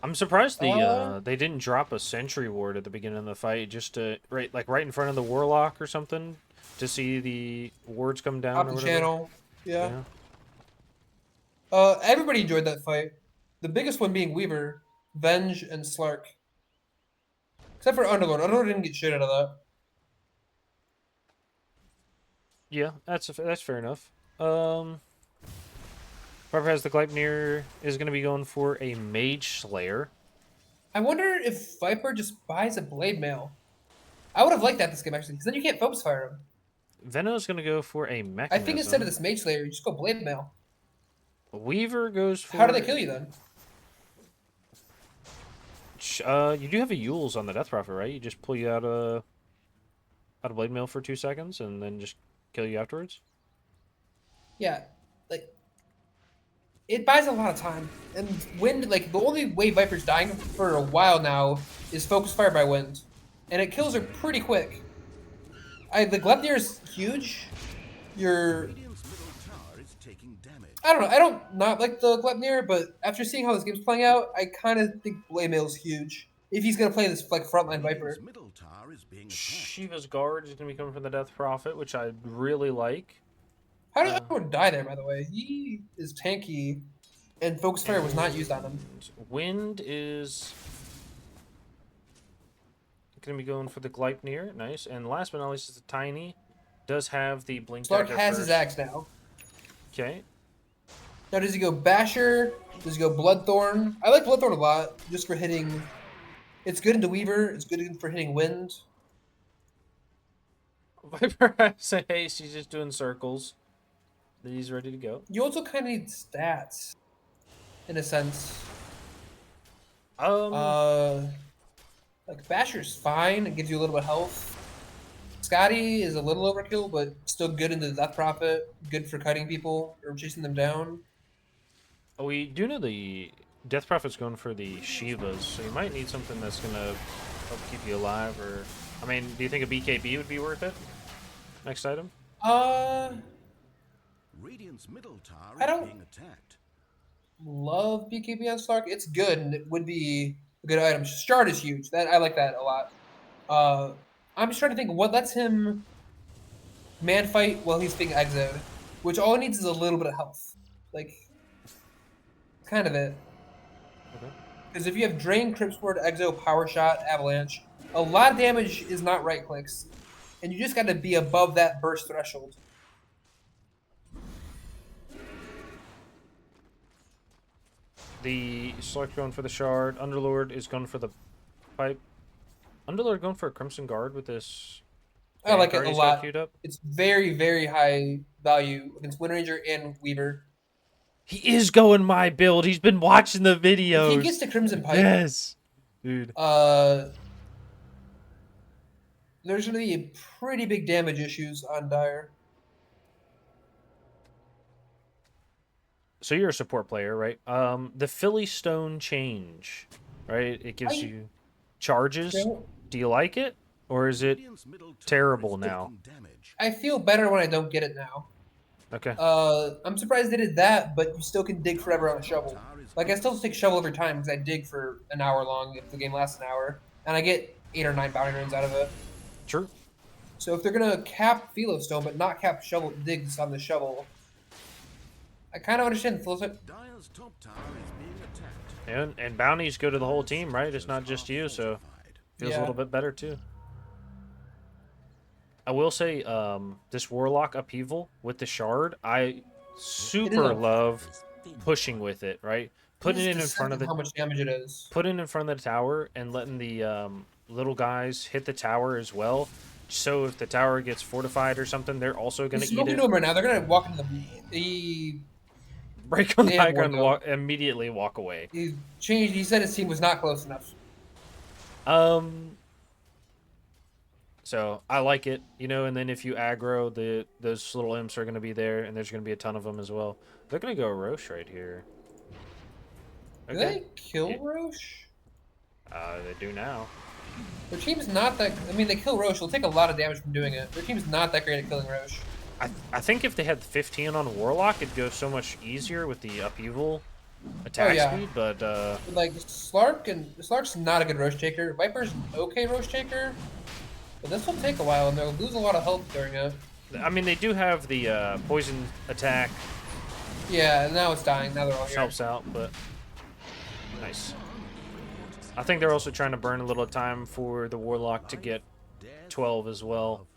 I'm surprised they didn't drop a sentry ward at the beginning of the fight, just to right in front of the warlock or something, to see the wards come down Top or the whatever. channel. Yeah. Yeah. Everybody enjoyed that fight. The biggest one being Weaver, Venge, and Slark. Except for Underlord. Underlord didn't get shit out of that. Yeah, that's fair enough. Whoever has the Gleipnir is going to be going for a Mage Slayer. I wonder if Viper just buys a Blade Mail. I would have liked that this game, actually, because then you can't Focus Fire him. Veno's going to go for a Mechanism. I think instead of this Mage Slayer, you just go Blade Mail. Weaver goes for... How do they kill you, then? You do have a Yules on the Death Prophet, right? You just pull you out a Blade Mail for 2 seconds and then just kill you afterwards? Yeah, like... It buys a lot of time. And Wind, like, the only way Viper's dying for a while now is Focus Fire by Wind. And it kills her pretty quick. The Gleipnir is huge. Radiant's middle tower is taking damage. I don't know. I don't not like the Gleipnir, but after seeing how this game's playing out, I kind of think Blade Mail's huge. If he's gonna play this like frontline Viper. Radiant's middle tower is being attacked. Shiva's Guard is going to be coming from the Death Prophet, which I really like. How did everyone die there, by the way? He is tanky, and Focus Fire was not used on him. Wind is going to be going for the Gleipnir. Nice. And last but not least is the Tiny. Does have the Blink Slark Dagger has first. his axe now. Okay. Now, does he go Basher? Does he go Bloodthorn? I like Bloodthorn a lot, just for hitting... It's good into Weaver. It's good for hitting Wind. Viper has a haste. He's just doing circles. He's ready to go. You also kind of need stats, in a sense. Like Basher's fine. It gives you a little bit of health. Scotty is a little overkill, but still good into the Death Prophet. Good for cutting people or chasing them down. We do know the Death Prophet's going for the Shivas, so you might need something that's going to help keep you alive. Or, I mean, do you think a BKB would be worth it? Next item? Radiant's middle tower I is don't- being attacked. Love BKB on Stark. It's good, and it would be a good item. Shard is huge. That I like that a lot. I'm just trying to think what lets him man fight while he's being exiled, which all he needs is a little bit of health. Like, kind of it. Okay. Because if you have Drain, Crypt Sword, Exo, Power Shot, Avalanche, a lot of damage is not right clicks, and you just got to be above that burst threshold. The Slark going for the Shard. Underlord is going for the Pipe. Underlord going for a Crimson Guard with this. I like it card a he's got lot. queued up. It's very, very high value against Wind Ranger and Weaver. He is going my build. He's been watching the videos. If he gets to Crimson Pipe, Yes, dude. there's going to be pretty big damage issues on Dire. So you're a support player, right? The Philly Stone change, right? It gives you charges. Yeah. Do you like it, or is it Radiant's middle tower terrible is now? taking damage. I feel better when I don't get it now. Okay. I'm surprised they did that, but you still can dig forever on a shovel. Tower is Like, I still take shovel every time because I dig for an hour long if the game lasts an hour, and I get 8 or 9 bounty runs out of it. True. So if they're gonna cap Philostone but not cap shovel digs on the shovel, I kind of understand the philosophy. Dire's top tower is being attacked. And bounties go to the whole team, right? It's not just you, so feels Yeah. a little bit better too. I will say, this Warlock upheaval with the Shard, I super a- love pushing with it, right? Putting it in front of the how much damage it is. putting it in front of the tower and letting the little guys hit the tower as well. So if the tower gets fortified or something, they're also going He's to eat smoking it. to him right now. They're gonna walk into the. Break on the They have icon and one, immediately walk away. He changed. He said his team was not close enough. So I like it, you know. And then if you aggro, those little imps are going to be there, and there's going to be a ton of them as well. They're going to go Roche right here. Do they kill Roche? They do now. Their team's not that. I mean, they kill Roche. They'll take a lot of damage from doing it. Their team's not that great at killing Roche. I think if they had 15 on Warlock, it'd go so much easier with the upheaval attack yeah. speed, but Like Slark's not a good roach taker. Viper's an okay roach taker, but this will take a while, and they'll lose a lot of health during it. I mean, they do have the poison attack. Yeah, and now it's dying. Now they're all here. Helps out, but nice. I think they're also trying to burn a little time for the Warlock to get 12 as well.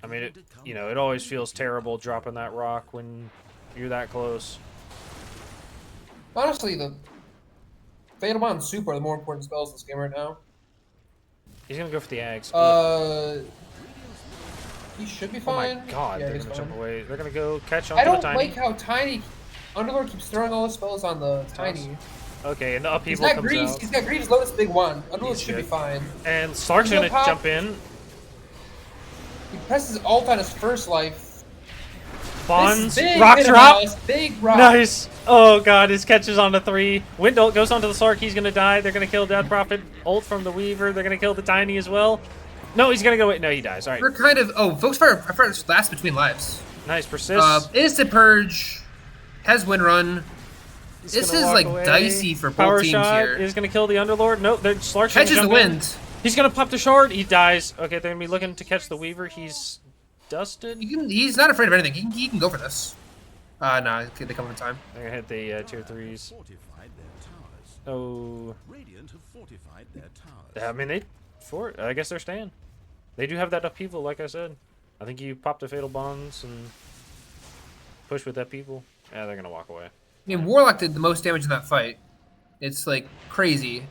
I mean, it always feels terrible dropping that rock when you're that close. Honestly, the Fatal Bond and Super are the more important spells in this game right now. He's gonna go for the Ags. He should be Oh fine. my god, Yeah, they're he's gonna fine. jump away. They're gonna go catch I onto the don't Tiny. like how Tiny Underlord keeps throwing all the spells on the Tiny. Okay, and the He's upheaval got comes Greaves. out. He's got Greaves Lotus Big One. Underlord He's should be good. fine. And Slark's He'll gonna pop. jump in. He presses ult on his first life. Bonds. This is big Rock hit drop. mouse, big rock. Nice. Oh god, his catch is on the 3. Wind ult goes onto the Slark. He's gonna die. They're gonna kill Death Prophet. Ult from the Weaver. They're gonna kill the Tiny as well. No, he's gonna go. No, he dies. All right. We're kind of Folks Fire last between lives. Nice. Persist. Instant Purge has Wind Run. He's This gonna is walk like away. dicey for both Power teams shot here. is gonna kill the Underlord. Nope, Slark's gonna Catches the jump in. wind. He's gonna pop the shard. He dies. Okay, they're gonna be looking to catch the Weaver. He's dusted. He's not afraid of anything. He can go for this. No, they come in time. They're gonna hit the tier 3s. Fortified their towers. Oh, Radiant have fortified their towers. I mean I guess they're staying. They do have that upheaval, like I said. I think you pop the Fatal Bonds and push with that upheaval. Yeah, they're gonna walk away. I mean, Warlock did the most damage in that fight. It's like crazy.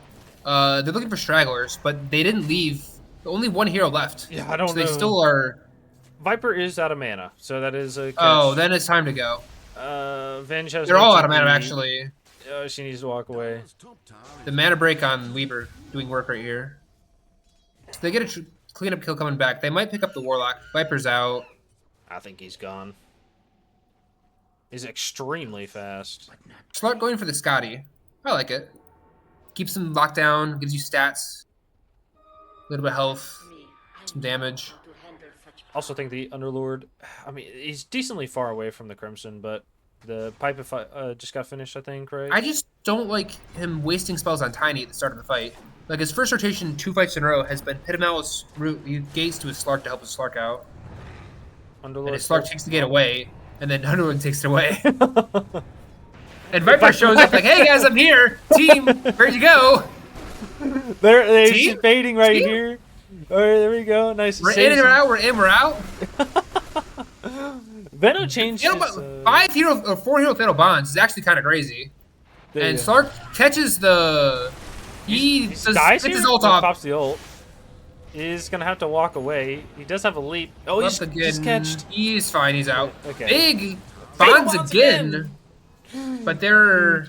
They're looking for stragglers, but they didn't leave. Only one hero left. Yeah, I don't so know. they still are. Viper is out of mana, so that is a catch. Oh, then it's time to go. Venge has They're no all out of mana, TP. actually. She needs to walk away. Top tower is The mana break on Weaver doing work right here. So they get a cleanup kill coming back. They might pick up the Warlock. Viper's out. I think he's gone. He's extremely fast. Slark going for the Scotty. I like it. Keeps him locked down, gives you stats, a little bit of health, some damage. Also think the Underlord, I mean, he's decently far away from the Crimson, but the pipe just got finished, I think, right? I just don't like him wasting spells on Tiny at the start of the fight. Like, his first rotation 2 fights in a row has been hit him out with root. He gates to his Slark to help his Slark out. Underlord And his Slark takes the gate away, and then Underlord takes it away. And Viper shows up like, hey guys, I'm here! Team, where'd you go? They're See? just baiting right See? here. All right, there we go. Nice. We're in and we're out, we're in, we're out. Venom changed his, 4 hero Fatal Bonds is actually kind of crazy. there And you go. Slark catches the... He Dies gets here? his ult No, off. pops the ult. He's gonna have to walk away. He does have a leap. Oh, he's Once just catched. He's fine, he's out. Okay. Big Fatal Bonds Bonds again. But they're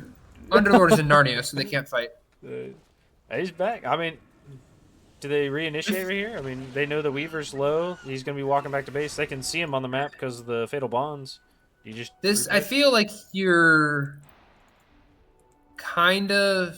Underlords in Narnia, so they can't fight. He's back. I mean, do they reinitiate right here? I mean, they know the Weaver's low. He's gonna be walking back to base. They can see him on the map because of the Fatal Bonds. You just I feel like you're kind of...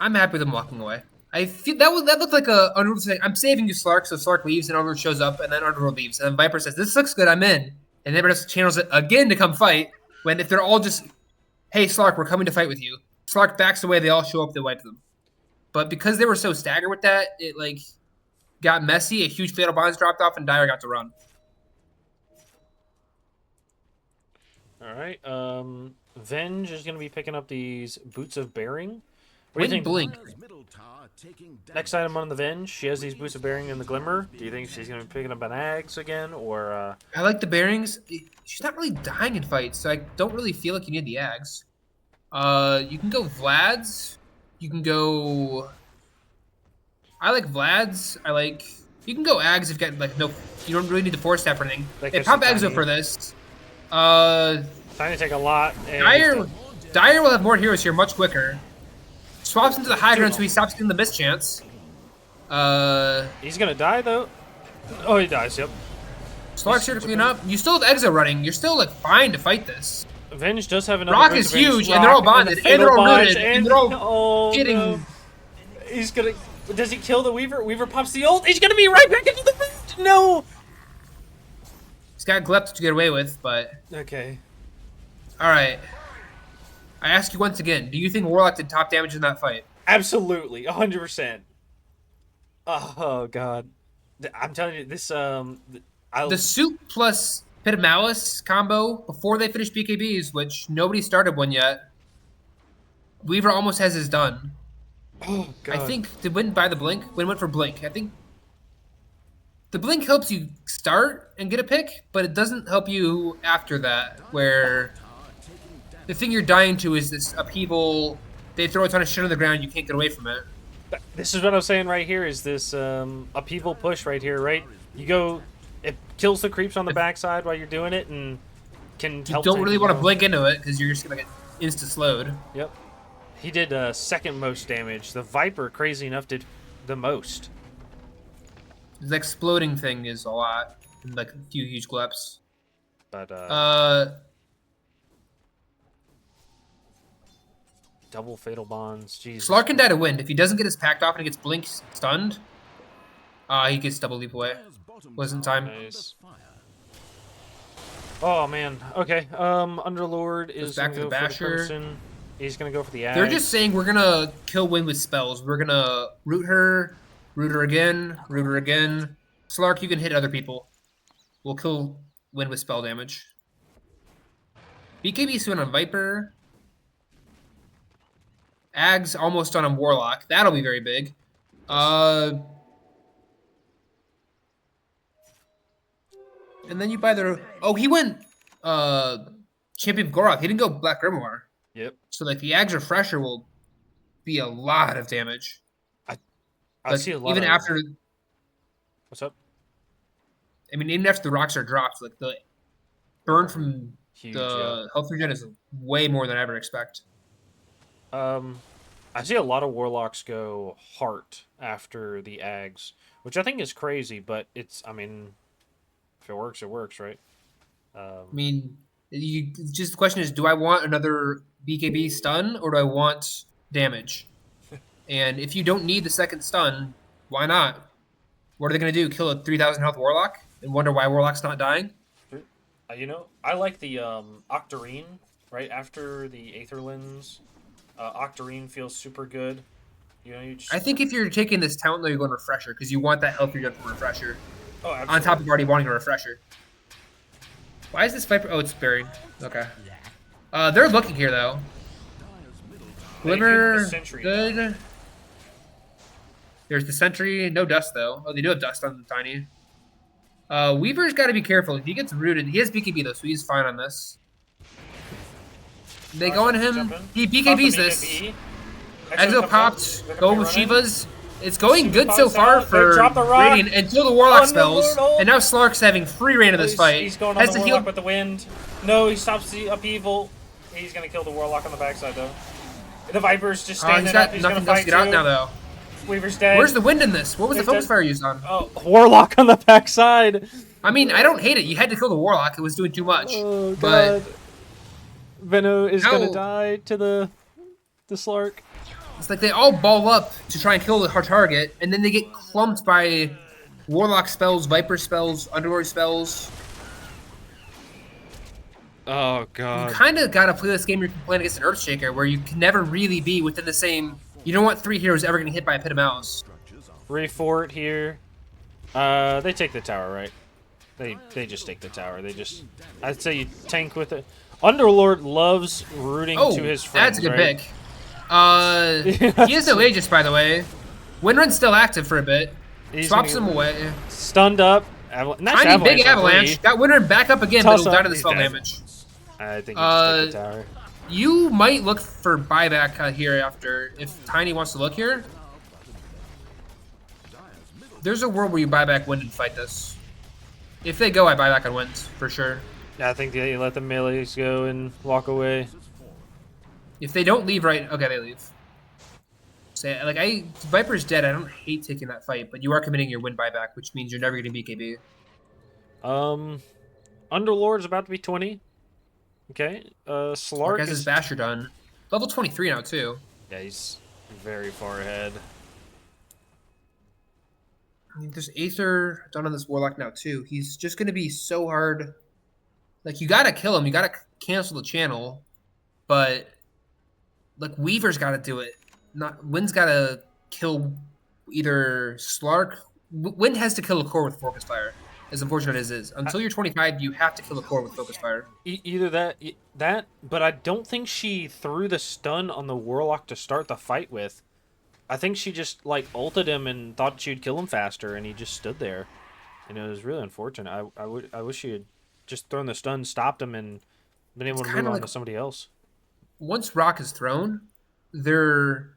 I'm happy with him walking away. I feel that looked like a Underworld saying, "I'm saving you, Slark." So Slark leaves, and Underworld shows up, and then Underworld leaves, and then Viper says, "This looks good, I'm in." And everyone else channels it again to come fight. When if they're all just, "Hey, Slark, we're coming to fight with you." Slark backs away. They all show up. They wipe them. But because they were so staggered with that, it like got messy. A huge Fatal Bonds dropped off, and Dire got to run. All right. Venge is gonna be picking up these Boots of Bearing. What do you Wind think? Blink. Dire's middle tower taking Next item on the Venge, she has these Boots of Bearing in the Glimmer. Do you think she's gonna be picking up an Ags again, or? I like the bearings. She's not really dying in fights, so I don't really feel like you need the Ags. You can go Vlad's. You can go. I like Vlad's. You can go Ags if you got like no. You don't really need the Force Staff or anything. Like They there's pop some Exo tiny- for this. Trying to take a lot. And Dire will have more heroes here much quicker. Swaps into the high ground so he stops getting the miss chance. He's gonna die though. Oh, he dies. Yep. Slark's here to clean up. You still have Exo running. You're still like fine to fight this. Venge does have another. Rock Boots is of Bearing. huge, and they're all Rock bonded, the and they're all Fatal rooted, Bonds, and they're all oh, getting. no. He's gonna. Does he kill the Weaver? Weaver pops the ult. He's gonna be right back into the root. No. He's got Glept to get away with, but Okay. all right. I ask you once again: do you think Warlock did top damage in that fight? Absolutely, 100%. Oh god, I'm telling you this. The Soup plus Pit of Malice combo before they finished BKBs, which nobody started one yet. Weaver almost has his done. Oh god. I think did Win buy the Blink? Win went for Blink. I think the Blink helps you start and get a pick, but it doesn't help you after that. Where the thing you're dying to is this upheaval. They throw a ton of shit on the ground, you can't get away from it. This is what I'm saying right here. Is this upheaval push right here? Right, you go. It kills the creeps on the backside while you're doing it, and can You help. don't really want to go. blink into it because you're just gonna get insta slowed. Yep. He did second most damage. The Viper, crazy enough, did the most. The exploding thing is a lot, and like a few huge gleps. But double fatal bonds. Jesus. Slark can die to wind. If he doesn't get his packed off and he gets blink stunned, he gets double leap away. Wasn't time. Nice. Oh man. Okay. Underlord is back gonna to the go for the Basher. Crimson. He's gonna go for the Ag. They're just saying we're gonna kill Wind with spells. We're gonna root her again, root her again. Slark, you can hit other people. We'll kill Wind with spell damage. BKB soon on Viper. Ag's almost done on Warlock. That'll be very big. And then you buy the... Oh, he went Champion of Goroth. He didn't go Black Grimoire. Yep. So, like, the Ag's Refresher will be a lot of damage. I see a lot even of... after... What's up? I mean, even after the rocks are dropped, like, the burn from Huge, the health regen is way more than I ever expect. I see a lot of Warlocks go Heart after the Ags, which I think is crazy, but it's, I mean, if it works, right? I mean, just the question is, do I want another BKB stun or do I want damage? And if you don't need the second stun, why not? What are they going to do? Kill a 3,000 health Warlock and wonder why Warlock's not dying? You know, I like the Octarine right after the Aether Lens. Octarine feels super good. You know, you just... I think if you're taking this talent, though, you're going Refresher because you want that health regen from Refresher. Oh, absolutely. On top of already wanting a Refresher. Why is this Viper? Oh, it's buried. Okay. They're looking here, though. Glimmer, good. There's the Sentry. No dust, though. Oh, they do have dust on the Tiny. Weaver's got to be careful. If he gets rooted, he has BKB, though, so he's fine on this. They go on him. He BKBs this. Exo popped. Go with Shivas. It's going good so far for Radiant until the Warlock spells. And now Slark's having free reign of this fight. He's going on the Warlock with the wind. No, he stops the upheaval. He's going to kill the Warlock on the backside, though. The Viper's just standing up. He's going to fight to get out now, though. Weaver's dead. Where's the wind in this? What was the focus fire used on? Oh, Warlock on the backside. I mean, I don't hate it. You had to kill the Warlock. It was doing too much. Oh, God. But Venno is going to die to the Slark. It's like they all ball up to try and kill the target, and then they get clumped by Warlock spells, Viper spells, Underlord spells. Oh, God. You kind of got to play this game you're playing against an Earthshaker, where you can never really be within the same... You don't want 3 heroes ever getting hit by a Pit of Malice. Refort here. They take the tower, right? They just take the tower. They just... I'd say you tank with it. Underlord loves rooting to his friends, that's a good right? pick. He has no Aegis, by the way. Windrun's still active for a bit. Swaps him away. Stunned up. Nice Tiny big avalanche. Got Windrun back up again, but he'll die to the spell damage. I think he just took the tower. You might look for buyback here after, if Tiny wants to look here. There's a world where you buy back Wind and fight this. If they go, I buy back on Winds, for sure. I think they let the melees go and walk away. If they don't leave right, okay, they leave. Say like Viper's dead. I don't hate taking that fight, but you are committing your win buyback, which means you're never getting BKB. Underlord's about to be 20. Okay. Slark has his Basher done. Level 23 now too. Yeah, he's very far ahead. mean, there's Aether done on this Warlock now too. He's just gonna be so hard. Like you gotta kill him. You gotta cancel the channel, but like Weaver's gotta do it. Not Wynn's gotta kill either Slark. Wynn has to kill a core with Focus Fire. As unfortunate as it is, until you're 25, you have to kill a core with Focus Fire. Either that, but I don't think she threw the stun on the Warlock to start the fight with. I think she just like ulted him and thought she'd kill him faster, and he just stood there. And it was really unfortunate. I wish she had just thrown the stun, stopped him, and been able to move on to somebody else. Once Rock is thrown, they're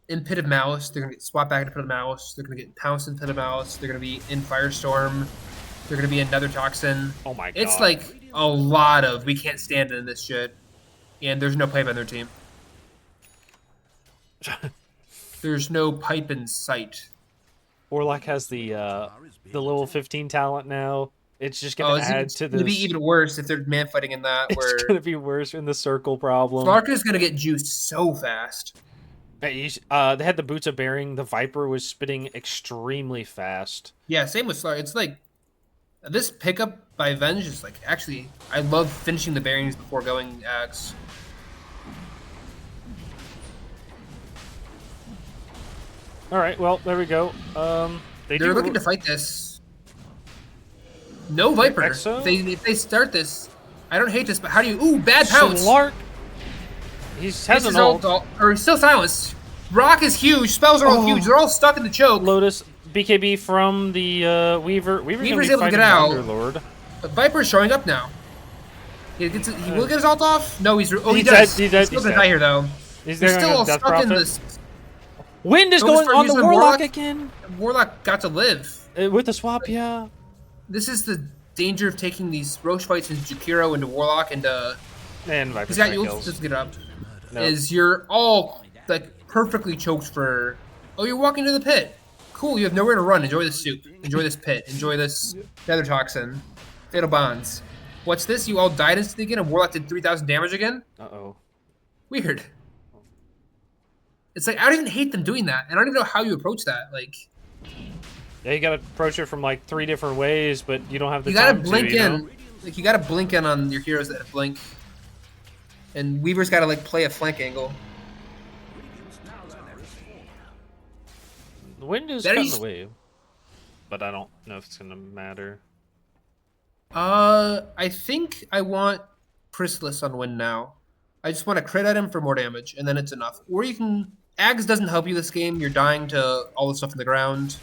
in Pit of Malice. They're gonna get swapped back into Pit of Malice. They're gonna get pounced in Pit of Malice. They're gonna be in Firestorm. They're gonna be another Toxin. Oh my god! It's like a lot of we can't stand in this shit, and there's no pipe on their team. There's no pipe in sight. Warlock has the level 15 talent now. It's just gonna add to this. It's gonna be even worse if they're man fighting in that. It's gonna be worse in the circle problem. Slark is gonna get juiced so fast. They had the Boots of Bearing. The Viper was spitting extremely fast. Yeah, same with Slark. It's like this pickup by Venge is like actually I love finishing the bearings before going Axe. All right, well there we go. They're looking to fight this. No Viper. So? If they start this, I don't hate this, but how do you? Ooh, bad pounce. Slark. He has an ult. Or he's still silenced. Rock is huge. Spells are all huge. They're all stuck in the choke. Lotus, BKB from the Weaver. Weaver's able to get out. Lord. But Viper's showing up now. He will get his ult off. No, he's he does. He's still gonna die here though. They're still all stuck in this. Wind is going on the Warlock again. Warlock got to live with the swap. Yeah. This is the danger of taking these Roche fights into Jakiro, into Warlock, and Viper. He's got you just get up. Nope. Is you're all like perfectly choked for. Oh, you're walking to the pit. Cool. You have nowhere to run. Enjoy the soup. Enjoy this pit. Enjoy this Nether Toxin. Fatal Bonds. What's this? You all died instantly again, and Warlock did 3,000 damage again. Uh-oh. Weird. It's like I don't even hate them doing that, and I don't even know how you approach that. Like. Yeah, you gotta approach it from like 3 different ways, but you don't have the you time gotta blink to, you in. know? Like you gotta blink in on your heroes that blink. And Weaver's gotta like play a flank angle. The wind is cutting the wave, but I don't know if it's gonna matter. I think I want Chrysalis on Wind now. I just want to crit at him for more damage, and then it's enough. Or you can Ags doesn't help you this game. You're dying to all the stuff in the ground.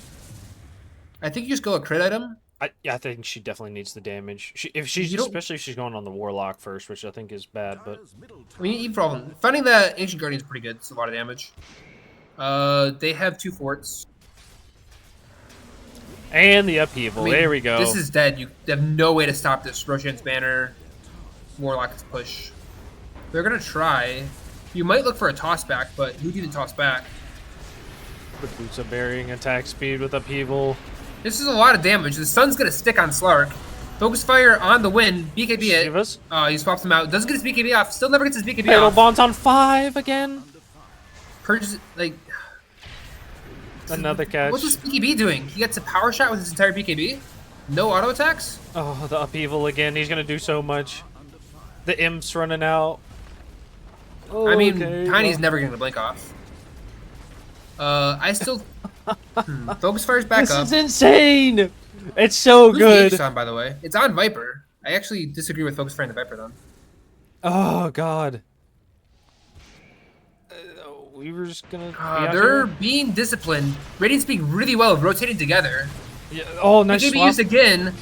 I think you just go a crit at him. I think she definitely needs the damage. Especially if she's going on the Warlock first, which I think is bad. But I mean, even problem finding that Ancient Guardian is pretty good. It's a lot of damage. They have 2 forts. And the upheaval. I mean, there we go. This is dead. You have no way to stop this. Roshan's banner, Warlock's push. They're gonna try. You might look for a toss back, but who didn't toss back? The Boots of Bearing attack speed with upheaval. This is a lot of damage. The sun's gonna stick on Slark. Focus Fire on the Wind. BKB it. He swaps him out. Doesn't get his BKB off. Still never gets his BKB off. Fatal Bonds on 5 again. Purges like. Another catch. What's this BKB doing? He gets a power shot with his entire BKB. No auto attacks. Oh, the upheaval again. He's gonna do so much. The imp's running out. Oh, I mean, Tiny's never gonna blink off. I still. Focus Fire's back up. This is insane. It's so good. Who's on, by the way? It's on Viper. I actually disagree with Focus Fire and the Viper, then. Oh, God. We were just gonna. They're being disciplined. Radiant's being really well, rotating together. Yeah. Oh, nice BKB used again.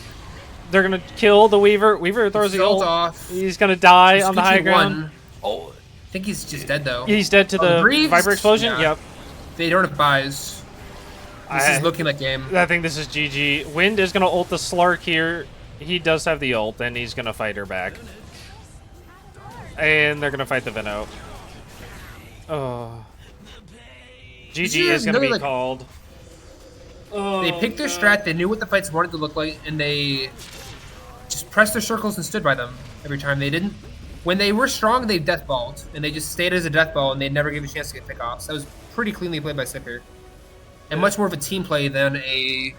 They're gonna kill the Weaver. Weaver throws the ult off. He's gonna die on the high ground. Oh, I think he's just dead though. He's dead to the Viper explosion. Yeah. Yep. They don't have buys. This is looking like game. I think this is GG. Wind is gonna ult the Slark here. He does have the ult, and he's gonna fight her back. And they're gonna fight the Veno. Oh. GG is gonna be called. Oh, they picked their strat. They knew what the fights wanted to look like, and they just pressed their circles and stood by them every time. They didn't. When they were strong, they deathballed, and they just stayed as a deathball, and they never gave a chance to get pick-offs. That was pretty cleanly played by SICKR, and much more of a team play than a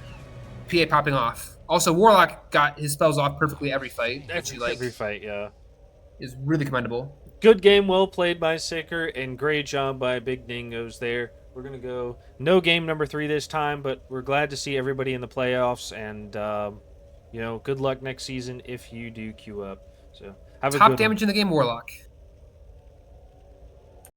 PA popping off. Also, Warlock got his spells off perfectly every fight, which Every fight, yeah. is really commendable. Good game, well played by SICKR, and great job by Big Dingos there. We're going to go no game number 3 this time, but we're glad to see everybody in the playoffs, and, good luck next season if you do queue up. So have a Top good damage in the game, Warlock.